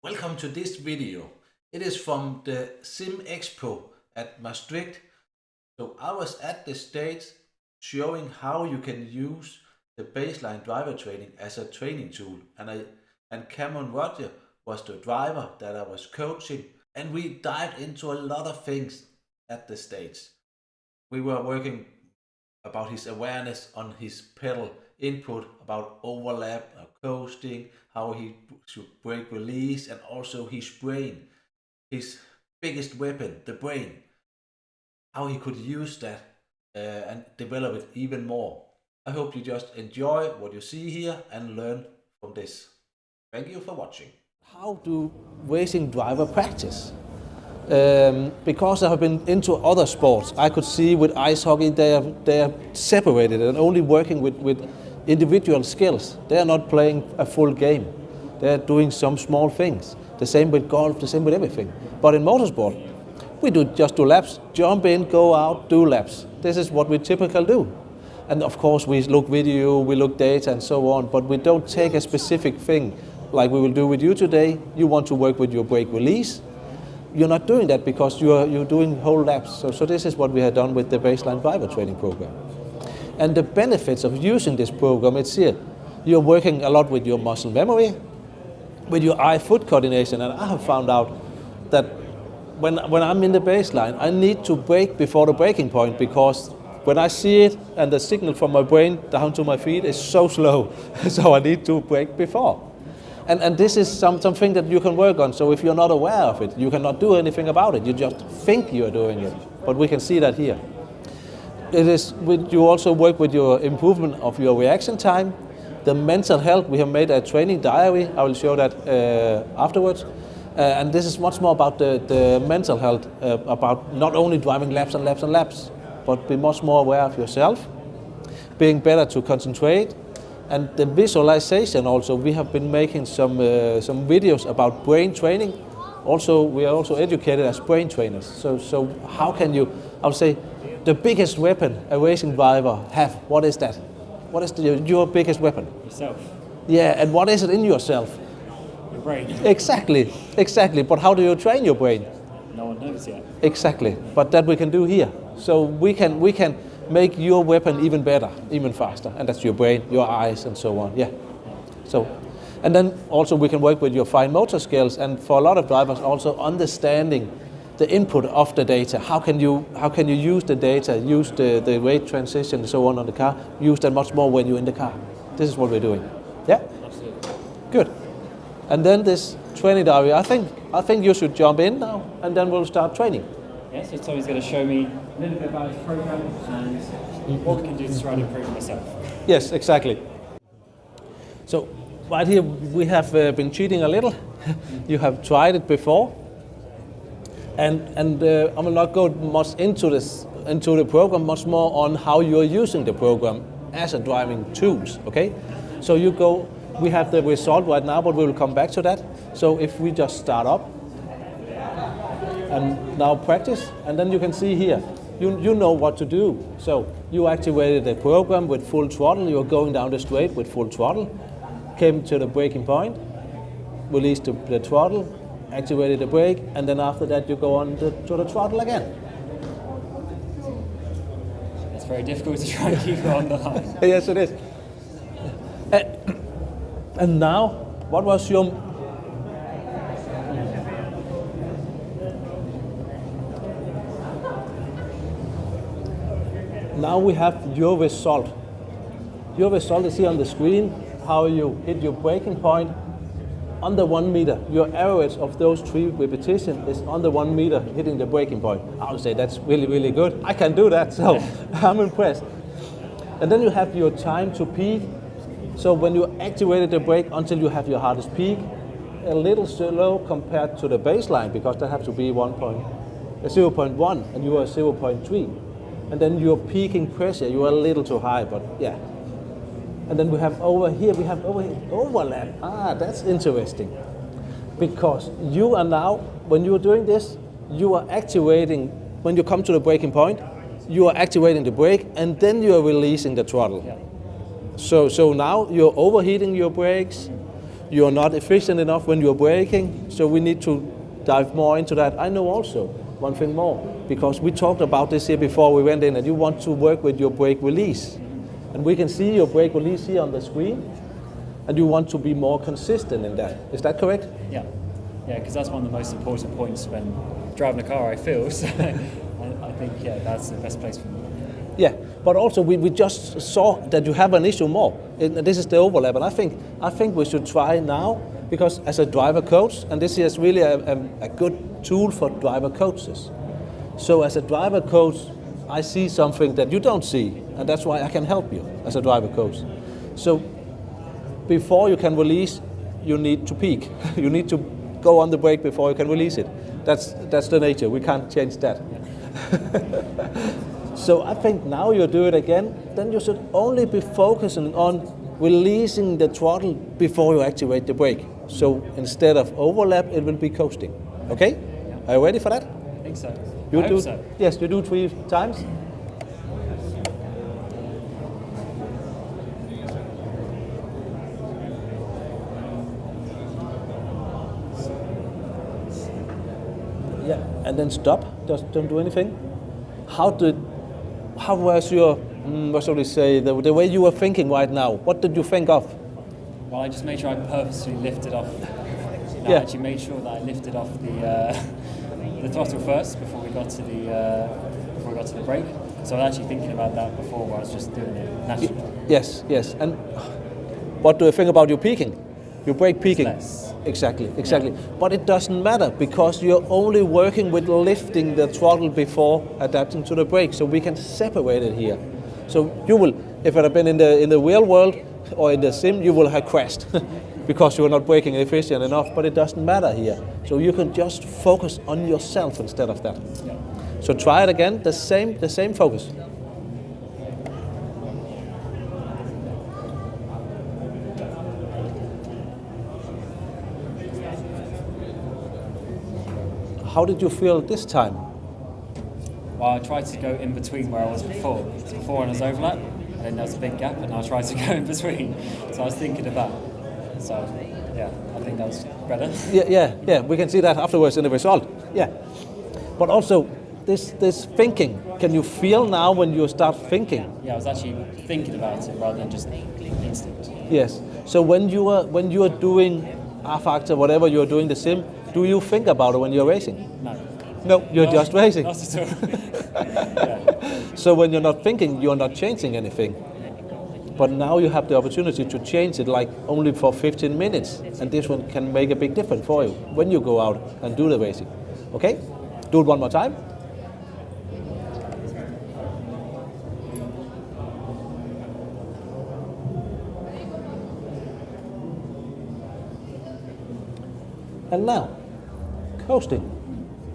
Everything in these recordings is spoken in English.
Welcome to this video. It is from the Sim Expo at Maastricht. So I was at the stage showing how you can use the baseline driver training as a training tool. And Camon Rodger was the driver that I was coaching, and we dived into a lot of things at the stage. We were working about his awareness on his pedal input, about overlap, coasting, how he should brake release, and also his brain, his biggest weapon, the brain, how he could use that and develop it even more. I hope you just enjoy what you see here and learn from this. Thank you for watching. How do racing driver practice? Because I have been into other sports, I could see with ice hockey they are separated and only working with individual skills. They are not playing a full game. They are doing some small things. The same with golf, the same with everything. But in motorsport, we just do laps, jump in, go out, do laps. This is what we typically do. And of course we look video, we look data and so on, but we don't take a specific thing like we will do with you today. You want to work with your brake release. You're not doing that because you're doing whole laps. So this is what we have done with the baseline driver training program. And the benefits of using this program, it's here. You're working a lot with your muscle memory, with your eye-foot coordination, and I have found out that when I'm in the baseline, I need to brake before the braking point, because when I see it and the signal from my brain down to my feet is so slow, so I need to brake before. And this is something that you can work on. So if you're not aware of it, you cannot do anything about it. You just think you're doing it. But we can see that here. It is you also work with your improvement of your reaction time, the mental health. We have made a training diary. I will show that afterwards. And this is much more about the mental health, about not only driving laps and laps and laps, but be much more aware of yourself, being better to concentrate. And the visualization also, we have been making some videos about brain training. Also, we are also educated as brain trainers. So how can you, I would say, the biggest weapon a racing driver have, what is that? What is your biggest weapon? Yourself. Yeah, and what is it in yourself? Your brain. Exactly. But how do you train your brain? No one knows yet. Exactly, but that we can do here. So we can make your weapon even better, even faster, and that's your brain, your eyes, and so on. Yeah. So, and then also we can work with your fine motor skills, and for a lot of drivers also understanding the input of the data. How can you use the data, use the rate transition and so on the car, use that much more when you're in the car. This is what we're doing. Yeah? Absolutely. Good. And then this training diary, I think you should jump in now, and then we'll start training. Yeah, so Tommy's going to show me a little bit about his program and what we can do to try and improve myself. Yes, exactly. So right here we have been cheating a little. You have tried it before, and I will not go much into the program, much more on how you are using the program as a driving tools. Okay, so you go. We have the result right now, but we will come back to that. So if we just start up. And now practice, and then you can see here, you know what to do. So you activated the program with full throttle, you're going down the straight with full throttle, came to the braking point, released the throttle, activated the brake, and then after that you go on to the throttle again. It's very difficult to try and keep it on the line. Yes, it is. And now, what was your... Now we have your result. Your result is here on the screen, how you hit your braking point under 1 meter. Your average of those 3 repetitions is under 1 meter hitting the braking point. I would say that's really, really good. I can do that, so I'm impressed. And then you have your time to peak. So when you activated the brake until you have your hardest peak, a little slow compared to the baseline, because that has to be 0.1 and you are 0.3. And then your peaking pressure, you are a little too high, but yeah. And then we have overlap. That's interesting. Because you are now, when you are doing this, you are activating, when you come to the braking point, you are activating the brake, and then you are releasing the throttle. Yeah. So now you're overheating your brakes, you're not efficient enough when you're braking, so we need to dive more into that. I know also one thing more, because we talked about this here before we went in, and you want to work with your brake release. And we can see your brake release here on the screen, and you want to be more consistent in that. Is that correct? Yeah, because that's one of the most important points when driving a car, I feel. So I think, that's the best place for me. Yeah, but also we just saw that you have an issue more. This is the overlap, and I think we should try now, because as a driver coach, and this is really a good tool for driver coaches. So as a driver coach, I see something that you don't see, and that's why I can help you as a driver coach. So before you can release, you need to peak. You need to go on the brake before you can release it. That's the nature. We can't change that. So I think now you do it again, then you should only be focusing on releasing the throttle before you activate the brake. So instead of overlap, it will be coasting. Okay? Are you ready for that? I think so. You I do, hope so. Yes, you do 3 times. Yeah, and then stop. Just don't do anything. How was your, what shall we say, the way you were thinking right now? What did you think of? Well, I just made sure I purposely lifted off. Yeah. I actually made sure that I lifted off the throttle first before we got to the brake. So I was actually thinking about that before, where I was just doing it naturally. Yes. And what do you think about your peaking? Your brake peaking? Less. Exactly. But it doesn't matter, because you're only working with lifting the throttle before adapting to the brake. So we can separate it here. So you will, if it had been in the real world or in the sim, you will have crashed because you are not braking efficient enough. But it doesn't matter here. So you can just focus on yourself instead of that. Yeah. So try it again. The same focus. How did you feel this time? Well, I tried to go in between where I was before. So before I was overlap, and then there was a big gap, and I tried to go in between. So I was thinking of that. So yeah, I think that was better. Yeah. We can see that afterwards in the result. Yeah. But also, this thinking. Can you feel now when you start thinking? Yeah, I was actually thinking about it rather than just instinct. Yes. So when you are doing R-Factor, whatever you're doing the sim, do you think about it when you're racing? No, you're just racing. Not at all. Yeah. So when you're not thinking, you're not changing anything. But now you have the opportunity to change it, like only for 15 minutes. And this one can make a big difference for you when you go out and do the racing. Okay? Do it one more time. And now, coasting.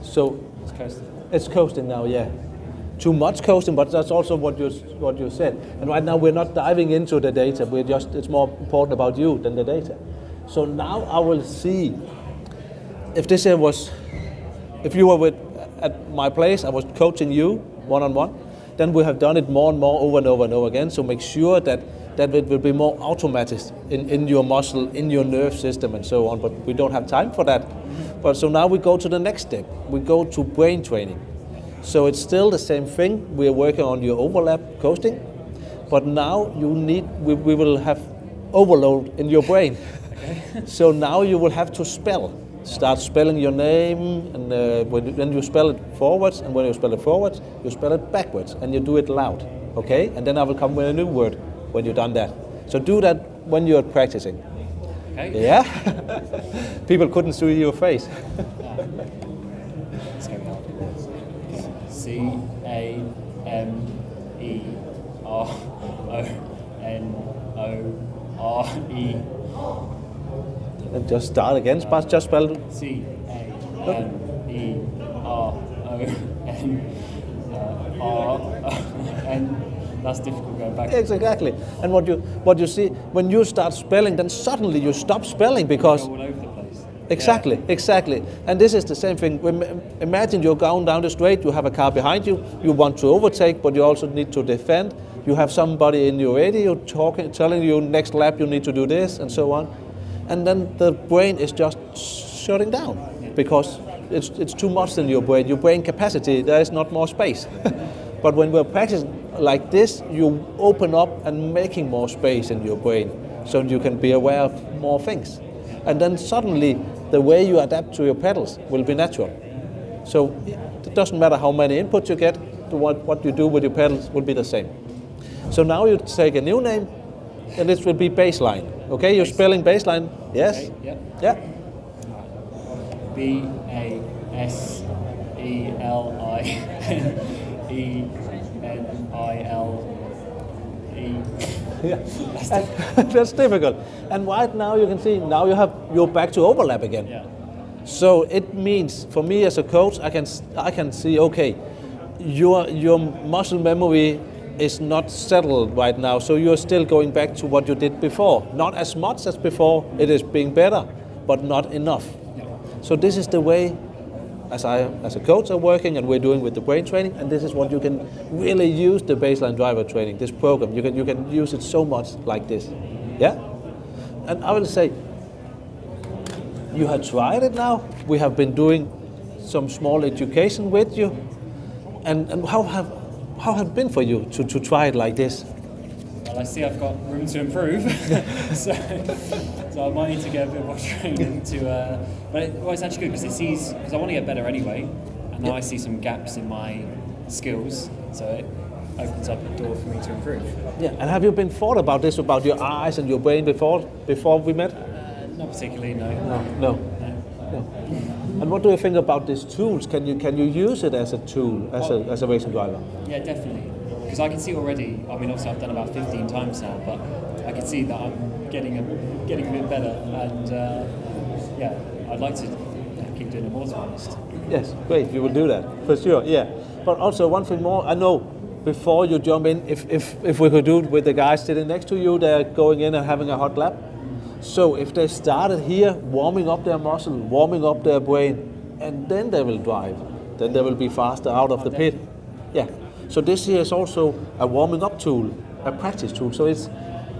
So It's coasting. it's coasting now, yeah. Too much coasting, but that's also what you said. And right now we're not diving into the data. It's more important about you than the data. So now I will see if this here was, if you were at my place, I was coaching you one-on-one, then we have done it more and more over and over and over again. So make sure that it will be more automatic in your muscle, in your nerve system and so on, but we don't have time for that. But so now we go to the next step. We go to brain training. So it's still the same thing. We are working on your overlap coasting, but now we will have overload in your brain. Okay. So now you will have to spell. Start spelling your name, and when you spell it forwards, and when you spell it forwards, you spell it backwards, and you do it loud. Okay? And then I will come with a new word when you've done that. So do that when you're practicing. Okay. Yeah? People couldn't see your face. Let's go now. CAMERONORE. And just start again. Just spell it. CAMERONORE. That's difficult going back. Exactly. And what you see, when you start spelling, then suddenly you stop spelling because... Go all over the place. Exactly. And this is the same thing. Imagine you're going down the street, you have a car behind you, you want to overtake, but you also need to defend. You have somebody in your radio telling you next lap you need to do this and so on. and then the brain is just shutting down because it's too much in your brain. Your brain capacity, there is not more space. But when we're practicing like this, you open up and making more space in your brain so you can be aware of more things. And then suddenly the way you adapt to your pedals will be natural. So it doesn't matter how many inputs you get, what you do with your pedals will be the same. So now you take a new name, and this will be baseline. Okay, you're spelling baseline. Yes? Okay, yep. Yeah. Baseline. Yeah. That's difficult. And right now you can see, now you're back to overlap again. Yeah. So it means, for me as a coach, I can see, okay, your muscle memory is not settled right now, so you're still going back to what you did before. Not as much as before, it is being better, but not enough. Yeah. So this is the way, as a coach are working and we're doing with the brain training, and this is what you can really use the baseline driver training, this program. You can use it so much like this. Yeah? And I will say, you have tried it now. We have been doing some small education with you. And how have it been for you to try it like this? Well, I see I've got room to improve, so I might need to get a bit more training to. But it's actually good because I want to get better anyway, and now I see some gaps in my skills, so it opens up a door for me to improve. Yeah, and have you been thought about this, about your eyes and your brain before we met? Not particularly, no. No. And what do you think about these tools? Can you use it as a tool, as a racing driver? Yeah, definitely. Because I can see already. I mean, obviously I've done about 15 times now, but I can see that I'm getting a bit better, and I'd like to keep doing it more, to be honest. Yes, great. You will do that for sure. Yeah, but also one thing more. I know before you jump in, if we could do it with the guys sitting next to you, they're going in and having a hot lap. So if they started here, warming up their muscle, warming up their brain, and then they will drive, then they will be faster out of the pit. Yeah. So this here is also a warming up tool, a practice tool. So it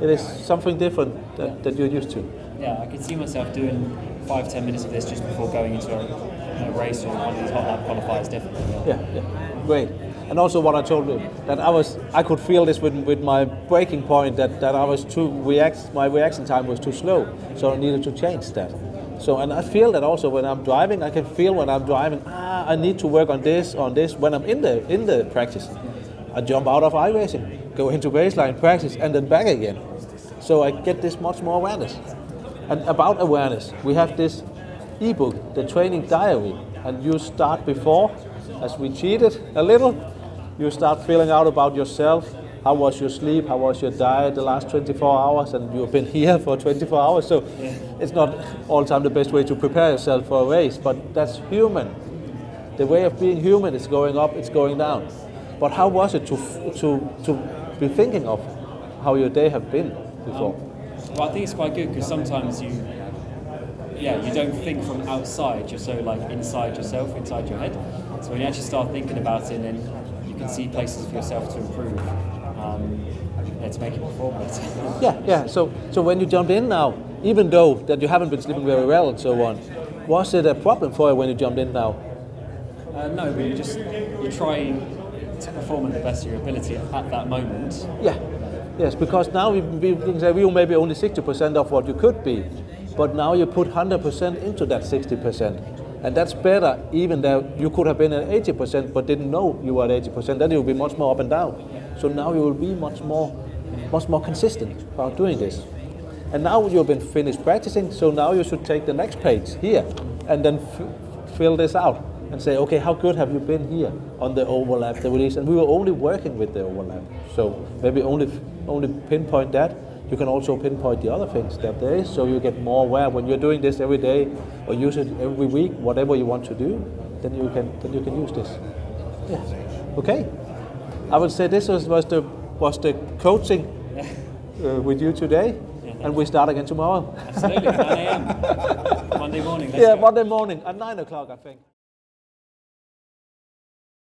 is something different that you're used to. Yeah, I can see myself doing 5-10 minutes of this just before going into a race or one of these hot lap qualifiers, definitely. Yeah, great. And also what I told you, that I could feel this with my braking point, that I was my reaction time was too slow, so I needed to change that. So, and I feel that also when I'm driving, I can feel when I'm driving, I need to work on this, when I'm in the practice. I jump out of iRacing, go into baseline practice, and then back again. So I get this much more awareness. And about awareness, we have this ebook, the training diary, and you start before, as we cheated a little, you start feeling out about yourself. How was your sleep? How was your diet the last 24 hours? And you've been here for 24 hours, so it's not all the time the best way to prepare yourself for a race, but that's human. The way of being human is going up, it's going down. But how was it to be thinking of how your day have been before? Well, I think it's quite good because sometimes you don't think from outside, you're so inside yourself, inside your head. So when you actually start thinking about it, then you can see places for yourself to improve, to make it perform better. Yeah. So when you jumped in now, even though that you haven't been sleeping very well and so on, was it a problem for you when you jumped in now? No, but you're trying to perform at the best of your ability at that moment. Yeah. Yes, because now we can say you maybe only 60% of what you could be, but now you put 100% into that 60%. And that's better, even though you could have been at 80% but didn't know you were at 80%, then you'll be much more up and down. So now you will be much more consistent about doing this. And now you've been finished practicing, so now you should take the next page here and then fill this out and say, okay, how good have you been here on the overlap, the release? And we were only working with the overlap, so maybe only pinpoint that. You can also pinpoint the other things that there is, so you get more aware when you're doing this every day or use it every week, whatever you want to do, then you can use this. Yeah. Okay. I would say this was the coaching with you today, and we start again tomorrow. Absolutely, 9 a.m. Monday morning. Monday morning at 9 o'clock, I think.